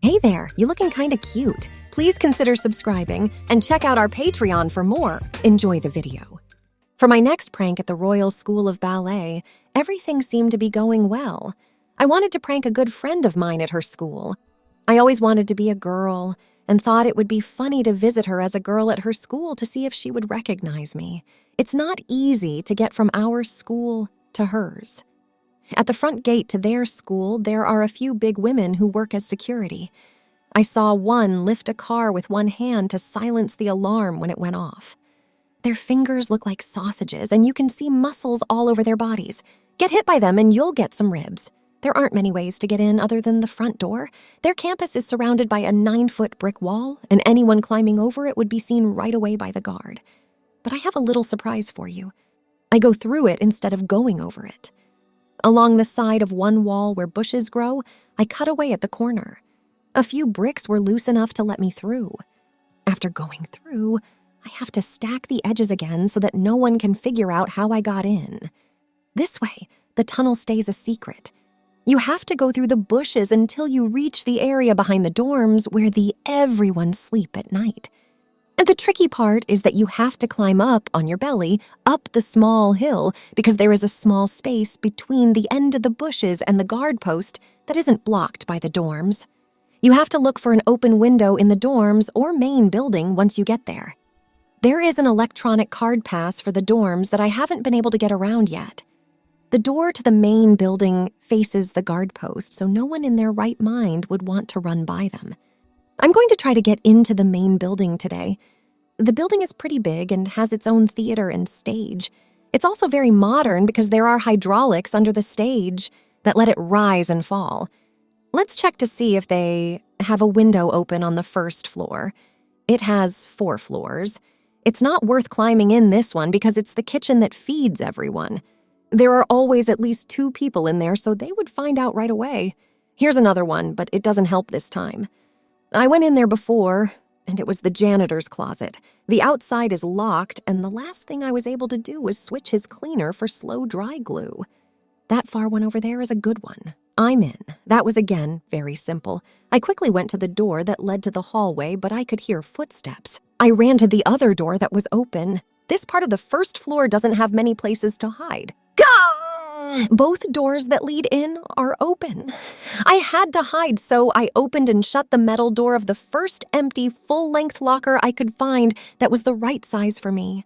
Hey there, you looking kinda cute. Please consider subscribing and check out our Patreon for more. Enjoy the video. For my next prank at the Royal School of Ballet, everything seemed to be going well. I wanted to prank a good friend of mine at her school. I always wanted to be a girl and thought it would be funny to visit her as a girl at her school to see if she would recognize me. It's not easy to get from our school to hers. At the front gate to their school, there are a few big women who work as security. I saw one lift a car with one hand to silence the alarm when it went off. Their fingers look like sausages, and you can see muscles all over their bodies. Get hit by them and you'll get some ribs. There aren't many ways to get in other than the front door. Their campus is surrounded by a 9-foot brick wall, and anyone climbing over it would be seen right away by the guard. But I have a little surprise for you. I go through it instead of going over it. Along the side of one wall where bushes grow, I cut away at the corner. A few bricks were loose enough to let me through. After going through, I have to stack the edges again so that no one can figure out how I got in. This way, the tunnel stays a secret. You have to go through the bushes until you reach the area behind the dorms where everyone sleep at night. And the tricky part is that you have to climb up on your belly, up the small hill, because there is a small space between the end of the bushes and the guard post that isn't blocked by the dorms. You have to look for an open window in the dorms or main building once you get there. There is an electronic card pass for the dorms that I haven't been able to get around yet. The door to the main building faces the guard post, so no one in their right mind would want to run by them. I'm going to try to get into the main building today. The building is pretty big and has its own theater and stage. It's also very modern because there are hydraulics under the stage that let it rise and fall. Let's check to see if they have a window open on the first floor. It has 4 floors. It's not worth climbing in this one because it's the kitchen that feeds everyone. There are always at least 2 people in there, so they would find out right away. Here's another one, but it doesn't help this time. I went in there before, and it was the janitor's closet. The outside is locked, and the last thing I was able to do was switch his cleaner for slow dry glue. That far one over there is a good one. I'm in. That was again very simple. I quickly went to the door that led to the hallway, but I could hear footsteps. I ran to the other door that was open. This part of the first floor doesn't have many places to hide. Both doors that lead in are open. I had to hide, so I opened and shut the metal door of the first empty full-length locker I could find that was the right size for me.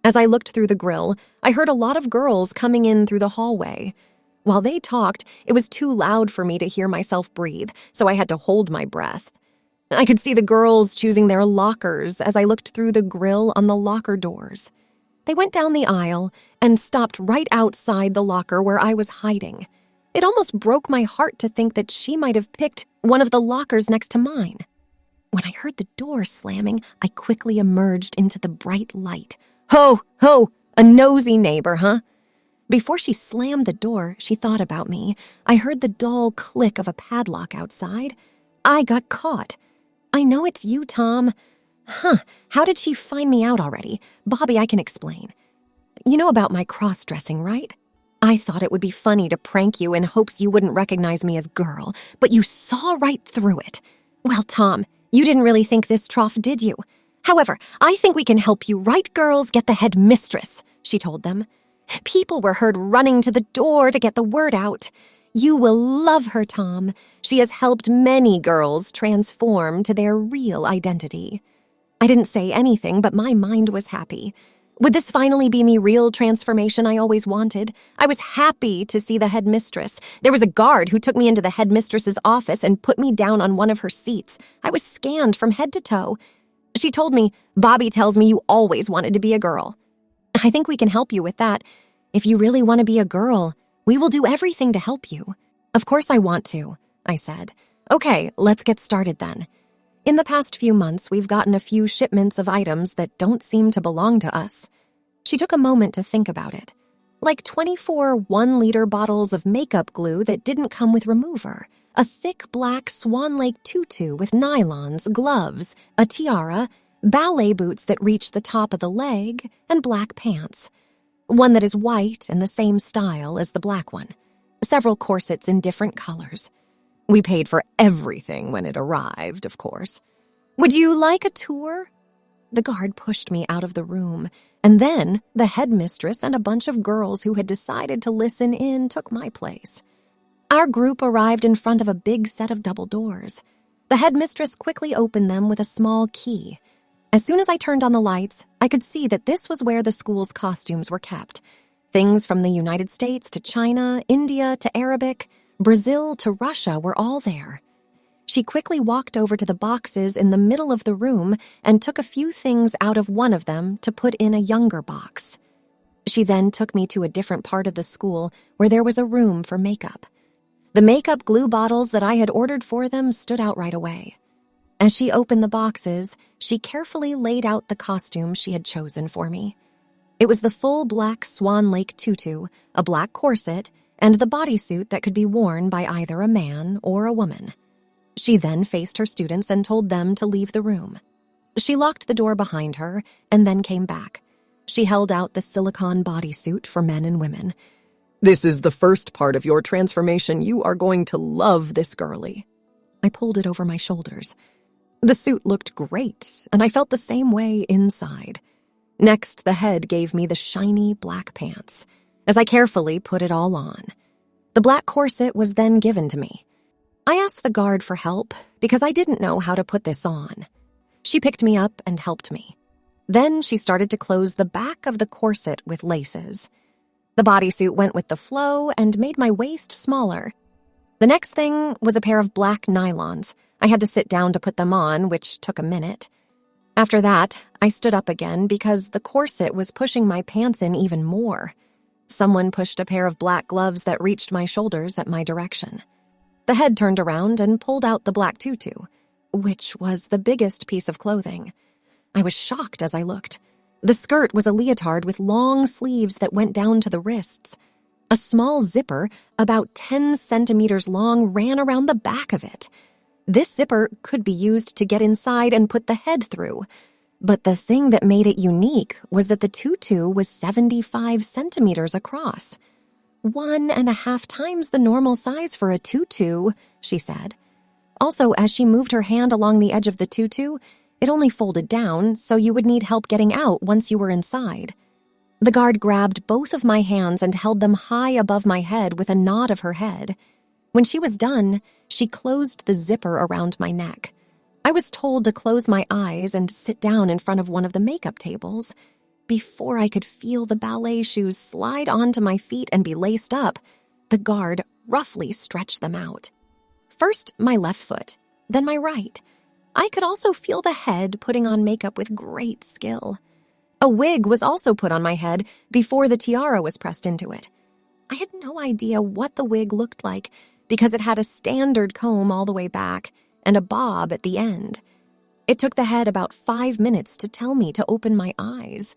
As I looked through the grill, I heard a lot of girls coming in through the hallway. While they talked, it was too loud for me to hear myself breathe, so I had to hold my breath. I could see the girls choosing their lockers as I looked through the grill on the locker doors. They went down the aisle and stopped right outside the locker where I was hiding. It almost broke my heart to think that she might have picked one of the lockers next to mine. When I heard the door slamming, I quickly emerged into the bright light. Ho, ho, a nosy neighbor, huh? Before she slammed the door, she thought about me. I heard the dull click of a padlock outside. I got caught. I know it's you, Tom. How did she find me out already? Bobby, I can explain. You know about my cross-dressing, right? I thought it would be funny to prank you in hopes you wouldn't recognize me as girl, but you saw right through it. Well, Tom, you didn't really think this trough, did you? However, I think we can help you, right, girls? Get the headmistress, she told them. People were heard running to the door to get the word out. You will love her, Tom. She has helped many girls transform to their real identity. I didn't say anything, but my mind was happy. Would this finally be me real transformation I always wanted? I was happy to see the headmistress. There was a guard who took me into the headmistress's office and put me down on one of her seats. I was scanned from head to toe. She told me, Bobby tells me you always wanted to be a girl. I think we can help you with that. If you really want to be a girl, we will do everything to help you. Of course I want to, I said. Okay, let's get started then. In the past few months, we've gotten a few shipments of items that don't seem to belong to us. She took a moment to think about it. Like 24 1-liter bottles of makeup glue that didn't come with remover, a thick black Swan Lake tutu with nylons, gloves, a tiara, ballet boots that reach the top of the leg, and black pants. One that is white and the same style as the black one. Several corsets in different colors. We paid for everything when it arrived, of course. Would you like a tour? The guard pushed me out of the room, and then the headmistress and a bunch of girls who had decided to listen in took my place. Our group arrived in front of a big set of double doors. The headmistress quickly opened them with a small key. As soon as I turned on the lights, I could see that this was where the school's costumes were kept. Things from the United States to China, India to Arabic, Brazil to Russia were all there. She quickly walked over to the boxes in the middle of the room and took a few things out of one of them to put in a younger box. She then took me to a different part of the school where there was a room for makeup. The makeup glue bottles that I had ordered for them stood out right away. As she opened the boxes, she carefully laid out the costume she had chosen for me. It was the full black Swan Lake tutu, a black corset, and the bodysuit that could be worn by either a man or a woman. She then faced her students and told them to leave the room. She locked the door behind her and then came back. She held out the silicone bodysuit for men and women. "This is the first part of your transformation. You are going to love this, girlie." I pulled it over my shoulders. The suit looked great, and I felt the same way inside. Next, the head gave me the shiny black pants, as I carefully put it all on. The black corset was then given to me. I asked the guard for help because I didn't know how to put this on. She picked me up and helped me. Then she started to close the back of the corset with laces. The bodysuit went with the flow and made my waist smaller. The next thing was a pair of black nylons. I had to sit down to put them on, which took a minute. After that, I stood up again because the corset was pushing my pants in even more. Someone pushed a pair of black gloves that reached my shoulders at my direction. The head turned around and pulled out the black tutu, which was the biggest piece of clothing. I was shocked as I looked. The skirt was a leotard with long sleeves that went down to the wrists. A small zipper, about 10 centimeters long, ran around the back of it. This zipper could be used to get inside and put the head through. But the thing that made it unique was that the tutu was 75 centimeters across. 1.5 times the normal size for a tutu, she said. Also, as she moved her hand along the edge of the tutu, it only folded down, so you would need help getting out once you were inside. The guard grabbed both of my hands and held them high above my head with a nod of her head. When she was done, she closed the zipper around my neck. I was told to close my eyes and sit down in front of one of the makeup tables. Before I could feel the ballet shoes slide onto my feet and be laced up, the guard roughly stretched them out. First my left foot, then my right. I could also feel the head putting on makeup with great skill. A wig was also put on my head before the tiara was pressed into it. I had no idea what the wig looked like because it had a standard comb all the way back and a bob at the end. It took the head about 5 minutes to tell me to open my eyes.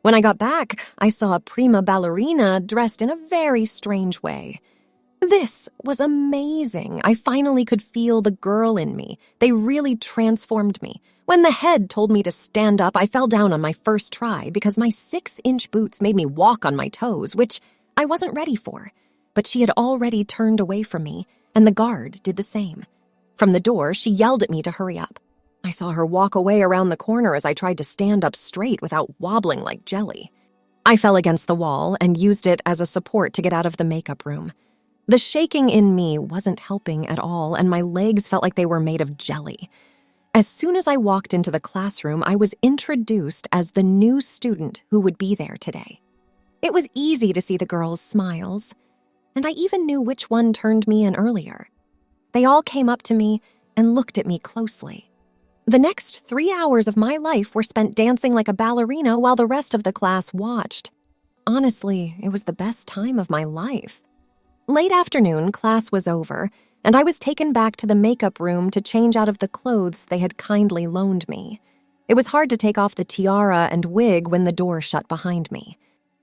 When I got back, I saw a prima ballerina dressed in a very strange way. This was amazing. I finally could feel the girl in me. They really transformed me. When the head told me to stand up, I fell down on my first try because my 6-inch boots made me walk on my toes, which I wasn't ready for. But she had already turned away from me, and the guard did the same. From the door, she yelled at me to hurry up. I saw her walk away around the corner as I tried to stand up straight without wobbling like jelly. I fell against the wall and used it as a support to get out of the makeup room. The shaking in me wasn't helping at all, and my legs felt like they were made of jelly. As soon as I walked into the classroom, I was introduced as the new student who would be there today. It was easy to see the girls' smiles, and I even knew which one turned me in earlier. They all came up to me and looked at me closely. The next 3 hours of my life were spent dancing like a ballerina while the rest of the class watched. Honestly, it was the best time of my life. Late afternoon, class was over, and I was taken back to the makeup room to change out of the clothes they had kindly loaned me. It was hard to take off the tiara and wig when the door shut behind me.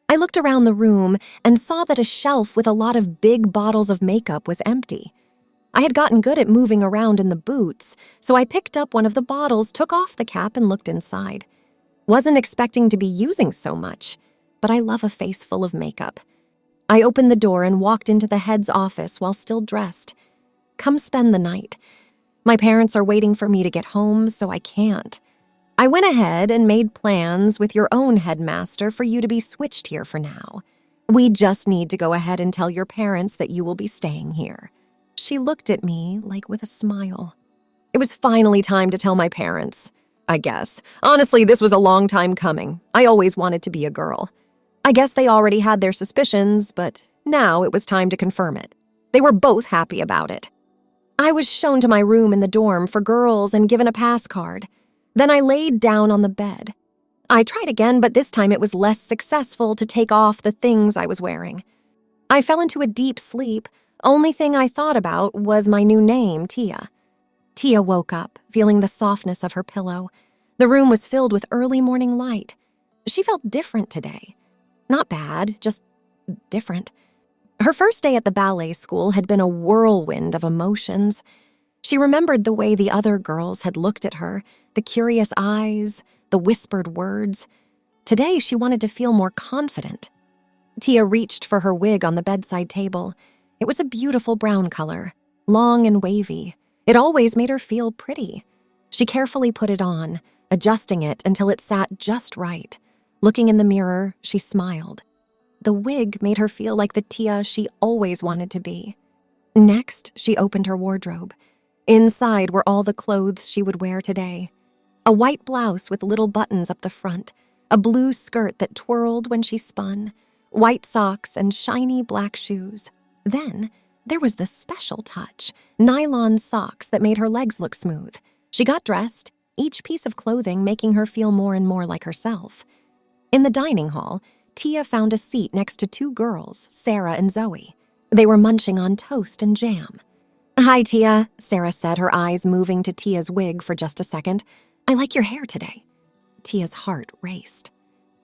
I looked around the room and saw that a shelf with a lot of big bottles of makeup was empty. I had gotten good at moving around in the boots, so I picked up one of the bottles, took off the cap, and looked inside. Wasn't expecting to be using so much, but I love a face full of makeup. I opened the door and walked into the head's office while still dressed. Come spend the night. My parents are waiting for me to get home, so I can't. I went ahead and made plans with your own headmaster for you to be switched here for now. We just need to go ahead and tell your parents that you will be staying here." She looked at me like with a smile. It was finally time to tell my parents, I guess. Honestly, this was a long time coming. I always wanted to be a girl. I guess they already had their suspicions, but now it was time to confirm it. They were both happy about it. I was shown to my room in the dorm for girls and given a pass card. Then I laid down on the bed. I tried again, but this time it was less successful to take off the things I was wearing. I fell into a deep sleep. Only thing I thought about was my new name, Tia. Tia woke up, feeling the softness of her pillow. The room was filled with early morning light. She felt different today. Not bad, just different. Her first day at the ballet school had been a whirlwind of emotions. She remembered the way the other girls had looked at her, the curious eyes, the whispered words. Today, she wanted to feel more confident. Tia reached for her wig on the bedside table. It was a beautiful brown color, long and wavy. It always made her feel pretty. She carefully put it on, adjusting it until it sat just right. Looking in the mirror, she smiled. The wig made her feel like the Tia she always wanted to be. Next, she opened her wardrobe. Inside were all the clothes she would wear today. A white blouse with little buttons up the front, a blue skirt that twirled when she spun, white socks and shiny black shoes. Then, there was the special touch, nylon socks that made her legs look smooth. She got dressed, each piece of clothing making her feel more and more like herself. In the dining hall, Tia found a seat next to two girls, Sarah and Zoe. They were munching on toast and jam. "Hi, Tia," Sarah said, her eyes moving to Tia's wig for just a second. "I like your hair today." Tia's heart raced.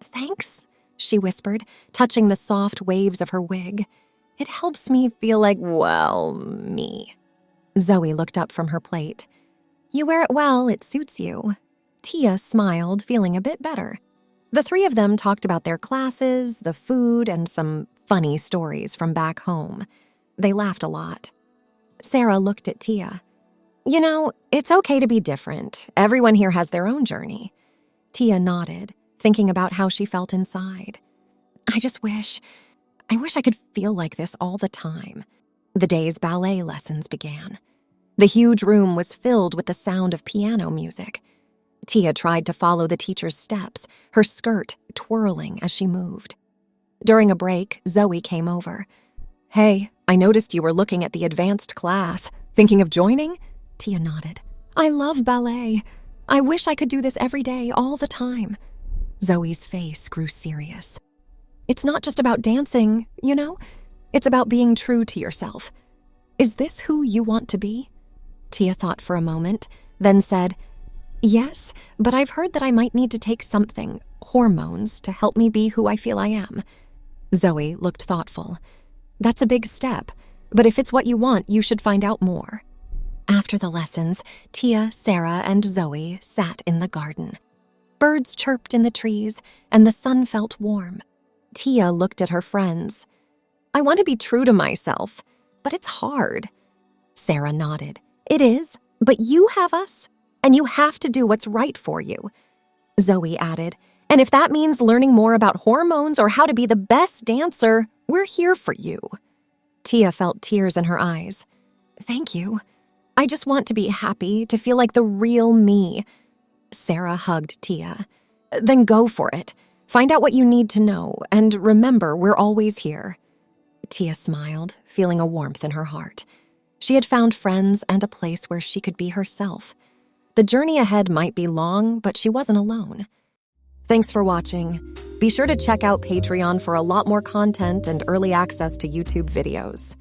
"Thanks," she whispered, touching the soft waves of her wig. "It helps me feel like, well, me." Zoe looked up from her plate. "You wear it well, it suits you." Tia smiled, feeling a bit better. The three of them talked about their classes, the food, and some funny stories from back home. They laughed a lot. Sarah looked at Tia. "You know, it's okay to be different. Everyone here has their own journey." Tia nodded, thinking about how she felt inside. I wish I could feel like this all the time." The day's ballet lessons began. The huge room was filled with the sound of piano music. Tia tried to follow the teacher's steps, her skirt twirling as she moved. During a break, Zoe came over. "Hey, I noticed you were looking at the advanced class. Thinking of joining?" Tia nodded. "I love ballet. I wish I could do this every day, all the time." Zoe's face grew serious. "It's not just about dancing, you know? It's about being true to yourself. Is this who you want to be?" Tia thought for a moment, then said, "Yes, but I've heard that I might need to take something, hormones, to help me be who I feel I am." Zoe looked thoughtful. "That's a big step, but if it's what you want, you should find out more." After the lessons, Tia, Sarah, and Zoe sat in the garden. Birds chirped in the trees, and the sun felt warm. Tia looked at her friends. "I want to be true to myself, but it's hard." Sarah nodded. "It is, but you have us, and you have to do what's right for you." Zoe added, "And if that means learning more about hormones or how to be the best dancer, we're here for you." Tia felt tears in her eyes. "Thank you. I just want to be happy, to feel like the real me." Sarah hugged Tia. "Then go for it. Find out what you need to know, and remember, we're always here." Tia smiled, feeling a warmth in her heart. She had found friends and a place where she could be herself. The journey ahead might be long, but she wasn't alone. Thanks for watching. Be sure to check out Patreon for a lot more content and early access to YouTube videos.